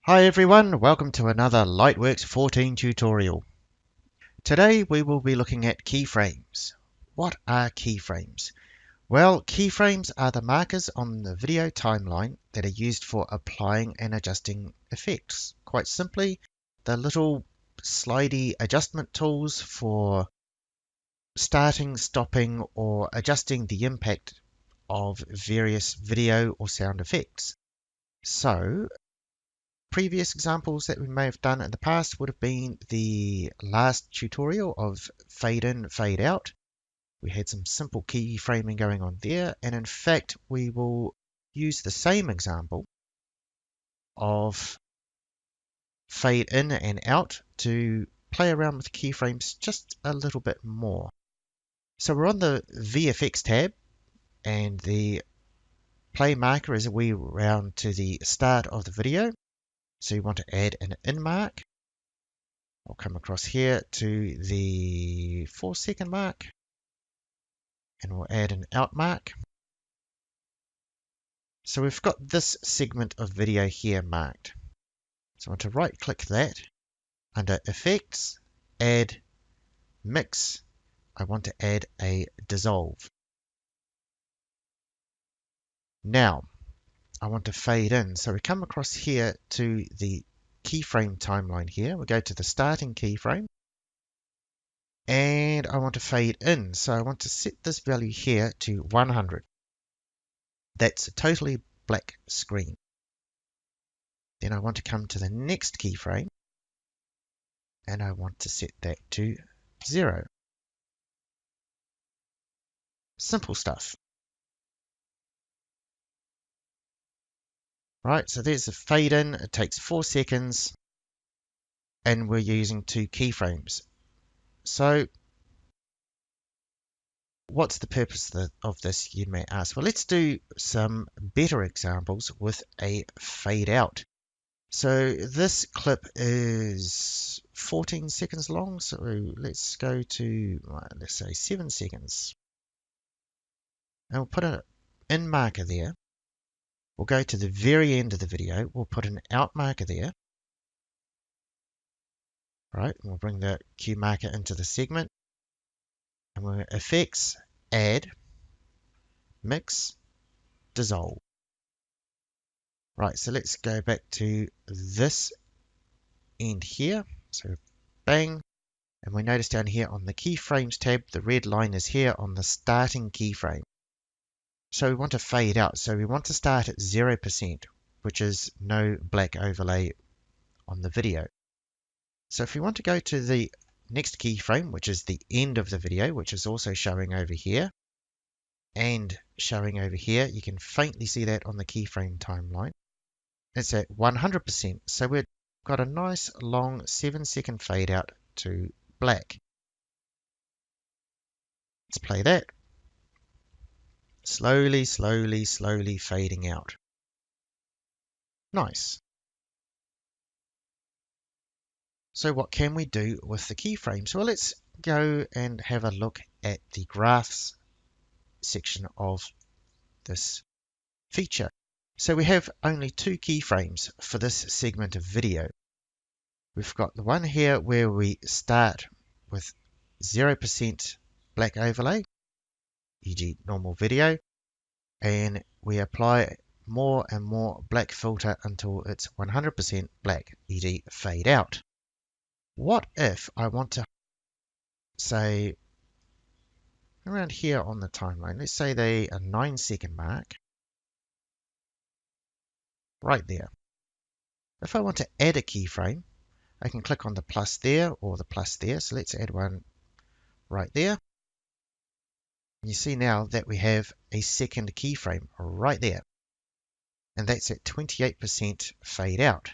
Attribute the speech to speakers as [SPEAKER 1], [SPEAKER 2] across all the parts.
[SPEAKER 1] Hi everyone, welcome to another Lightworks 14 tutorial. Today we will be looking at keyframes. What are keyframes? Well, keyframes are the markers on the video timeline that are used for applying and adjusting effects. Quite simply, the little slidey adjustment tools for starting, stopping, or adjusting the impact of various video or sound effects. So, previous examples that we may have done in the past would have been the last tutorial of Faden Fadeout. We had some simple keyframing going on there, and in fact we will use the same example of fade in and out to play around with keyframes just a little bit more. So we're on the VFX tab, and the play marker is a wee round to the start of the video. So you want to add an in mark. I'll come across here to the 4-second mark, and we'll add an out mark. So we've got this segment of video here marked. So I want to right click that. Under Effects, Add, Mix, I want to add a dissolve. Now, I want to fade in. So we come across here to the keyframe timeline here. We go to the starting keyframe. And I want to fade in. So I want to set this value here to 100. That's a totally black screen. Then I want to come to the next keyframe, and I want to set that to 0. Simple stuff. Right, so there's a fade in. It takes 4 seconds, and we're using 2 keyframes. So what's the purpose of this, you may ask? Well, let's do some better examples with a fade out. So this clip is 14 seconds long, so let's go to, let's say 7 seconds. And we'll put an in marker there. We'll go to the very end of the video. We'll put an out marker there. Right, and we'll bring the cue marker into the segment. And we'll Effects, Add, Mix, Dissolve. Right, so let's go back to this end here. So bang, and we notice down here on the keyframes tab, the red line is here on the starting keyframe. So we want to fade out. So we want to start at 0%, which is no black overlay on the video. So if we want to go to the next keyframe, which is the end of the video, which is also showing over here and showing over here, you can faintly see that on the keyframe timeline. It's at 100%. So we've got a nice long 7-second fade out to black. Let's play that. Slowly, slowly, slowly fading out. Nice. So what can we do with the keyframes? Well, let's go and have a look at the graphs section of this feature. So we have only 2 keyframes for this segment of video. We've got the one here where we start with 0% black overlay, e.g. normal video, and we apply more and more black filter until it's 100% black, e.g. fade out. What if I want to say around here on the timeline, let's say they a 9-second mark, right there. If I want to add a keyframe, I can click on the plus there or the plus there. So let's add one right there. You see now that we have a second keyframe right there. And that's at 28% fade out.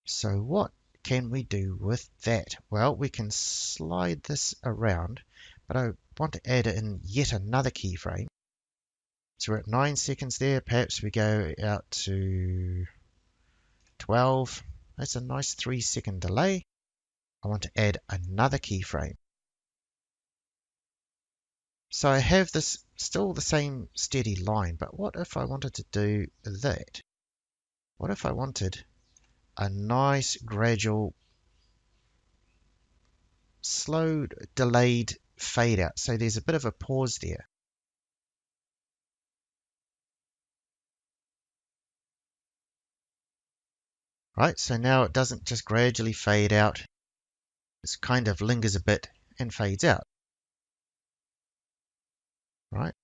[SPEAKER 1] So what can we do with that? Well, we can slide this around, but I want to add in yet another keyframe. So we're at 9 seconds there. Perhaps we go out to 12. That's a nice 3-second delay. I want to add another keyframe. So I have this still the same steady line, but what if I wanted to do that? What if I wanted a nice gradual slow delayed fade out. So there's a bit of a pause there. Right, so now it doesn't just gradually fade out. It kind of lingers a bit and fades out. Right.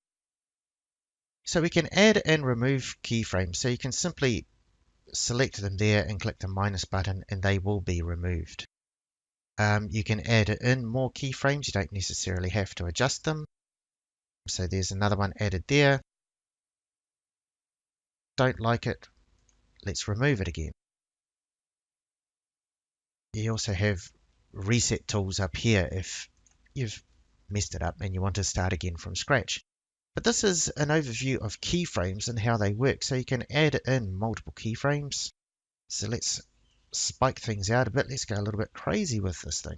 [SPEAKER 1] So we can add and remove keyframes. So you can simply select them there and click the minus button and they will be removed. You can add in more keyframes. You don't necessarily have to adjust them. So there's another one added there. Don't like it. Let's remove it again. You also have reset tools up here if you've messed it up and you want to start again from scratch. But this is an overview of keyframes and how they work. So you can add in multiple keyframes. So let's spike things out a bit. Let's go a little bit crazy with this thing.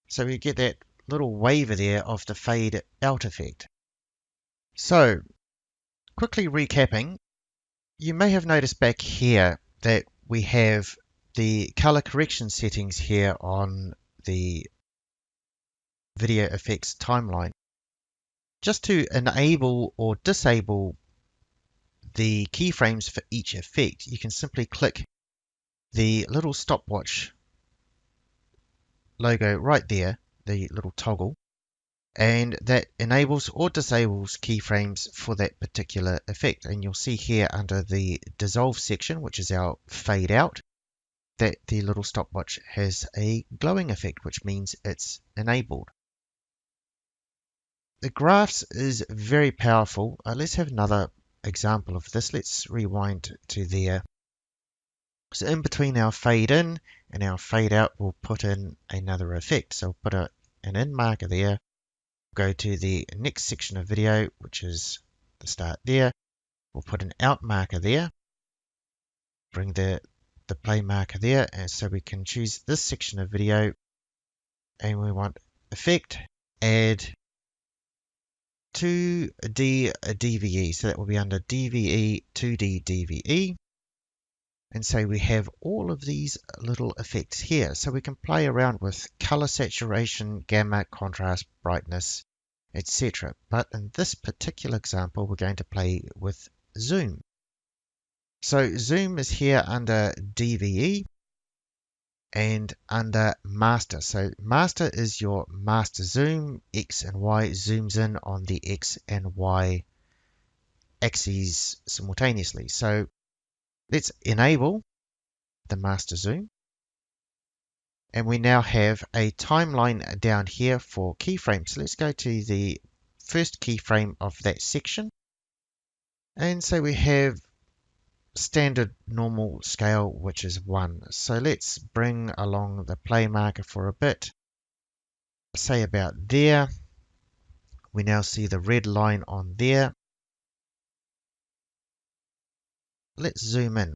[SPEAKER 1] So we get that little waver there of the fade out effect. So quickly recapping, you may have noticed back here that we have the color correction settings here on the video effects timeline. Just to enable or disable the keyframes for each effect, you can simply click the little stopwatch logo right there, the little toggle, and that enables or disables keyframes for that particular effect. And you'll see here under the dissolve section, which is our fade out, that the little stopwatch has a glowing effect, which means it's enabled. The graphs is very powerful. Let's have another example of this. Let's rewind to there. So in between our fade in and our fade out, we'll put in another effect. So we'll put an in marker there. Go to the next section of video, which is the start there. We'll put an out marker there. Bring the play marker there. And so we can choose this section of video. And we want effect, add 2D DVE. So that will be under DVE, 2D DVE. And so we have all of these little effects here. So we can play around with color saturation, gamma, contrast, brightness, etc. But in this particular example, we're going to play with zoom. So zoom is here under DVE and under master. So master is your master zoom. X and Y zooms in on the X and Y axes simultaneously. So let's enable the master zoom. And we now have a timeline down here for keyframes. So let's go to the first keyframe of that section. And so we have standard normal scale, which is 1. So let's bring along the play marker for a bit. Say about there. We now see the red line on there. Let's zoom in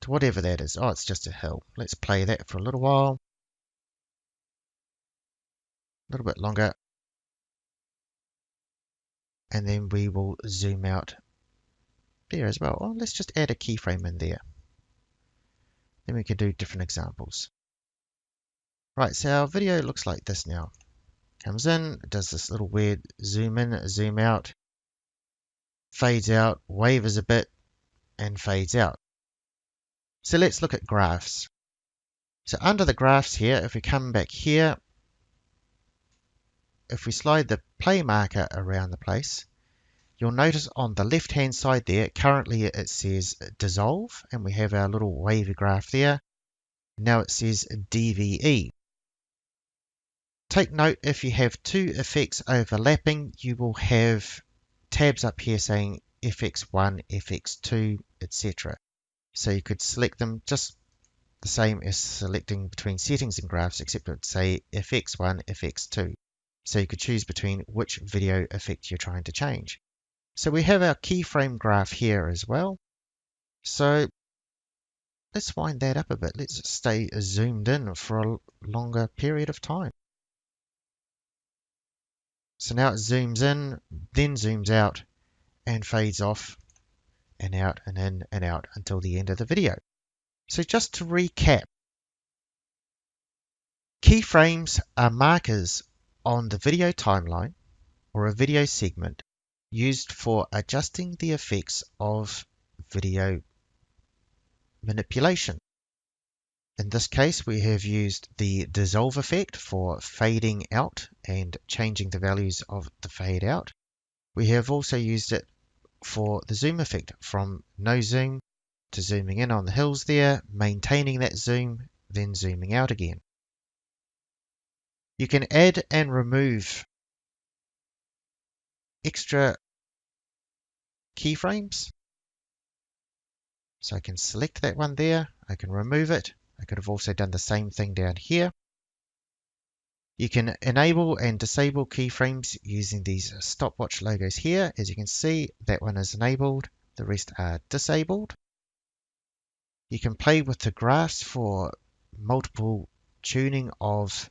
[SPEAKER 1] to whatever that is. Oh, it's just a hill. Let's play that for a little while. A little bit longer. And then we will zoom out there as well. Oh, let's just add a keyframe in there. Then we can do different examples. Right, so our video looks like this now. Comes in, does this little weird zoom in, zoom out, fades out, wavers a bit, and fades out. So let's look at graphs. So under the graphs here, if we come back here, if we slide the play marker around the place, you'll notice on the left hand side there, currently it says dissolve, and we have our little wavy graph there. Now it says DVE. Take note, if you have two effects overlapping, you will have tabs up here saying FX1, FX2, etc. So you could select them just the same as selecting between settings and graphs, except it would say FX1, FX2. So you could choose between which video effect you're trying to change. So we have our keyframe graph here as well. So let's wind that up a bit. Let's stay zoomed in for a longer period of time. So now it zooms in, then zooms out and fades off and out and in and out until the end of the video. So just to recap, keyframes are markers on the video timeline or a video segment used for adjusting the effects of video manipulation. In this case, we have used the dissolve effect for fading out and changing the values of the fade out. We have also used it for the zoom effect, from no zoom to zooming in on the hills there, maintaining that zoom, then zooming out again. You can add and remove extra keyframes. So I can select that one there, I can remove it. I could have also done the same thing down here. You can enable and disable keyframes using these stopwatch logos here. As you can see, that one is enabled, the rest are disabled. You can play with the graphs for multiple tuning of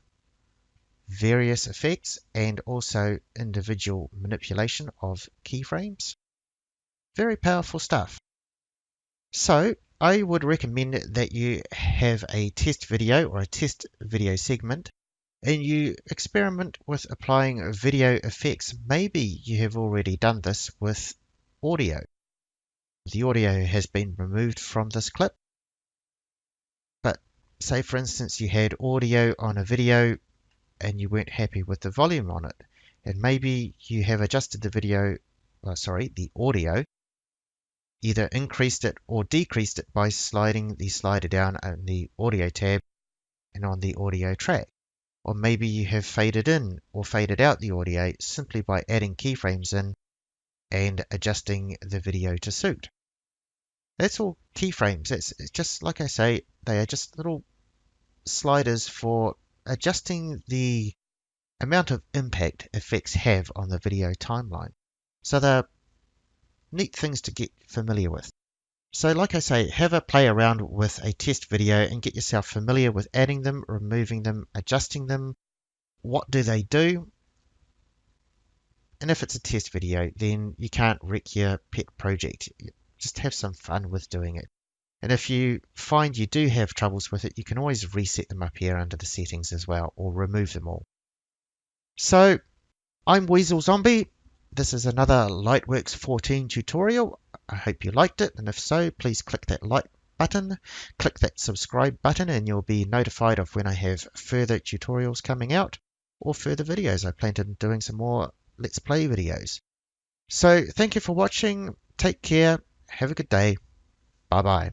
[SPEAKER 1] various effects and also individual manipulation of keyframes. Very powerful stuff. So I would recommend that you have a test video or a test video segment and you experiment with applying video effects. Maybe you have already done this with audio. The audio has been removed from this clip, but say for instance you had audio on a video and you weren't happy with the volume on it, and maybe you have adjusted the audio, either increased it or decreased it by sliding the slider down on the audio tab and on the audio track. Or maybe you have faded in or faded out the audio simply by adding keyframes in and adjusting the video to suit. That's all keyframes. It's just like I say, they are just little sliders for adjusting the amount of impact effects have on the video timeline. So they're neat things to get familiar with. So like I say, have a play around with a test video and get yourself familiar with adding them, removing them, adjusting them. What do they do? And if it's a test video, then you can't wreck your pet project. Just have some fun with doing it. And if you find you do have troubles with it, you can always reset them up here under the settings as well, or remove them all. So I'm Weasel Zombie. This is another Lightworks 14 tutorial. I hope you liked it, and if so, please click that like button, click that subscribe button, and you'll be notified of when I have further tutorials coming out or further videos. I plan on doing some more Let's Play videos. So thank you for watching. Take care. Have a good day. Bye bye.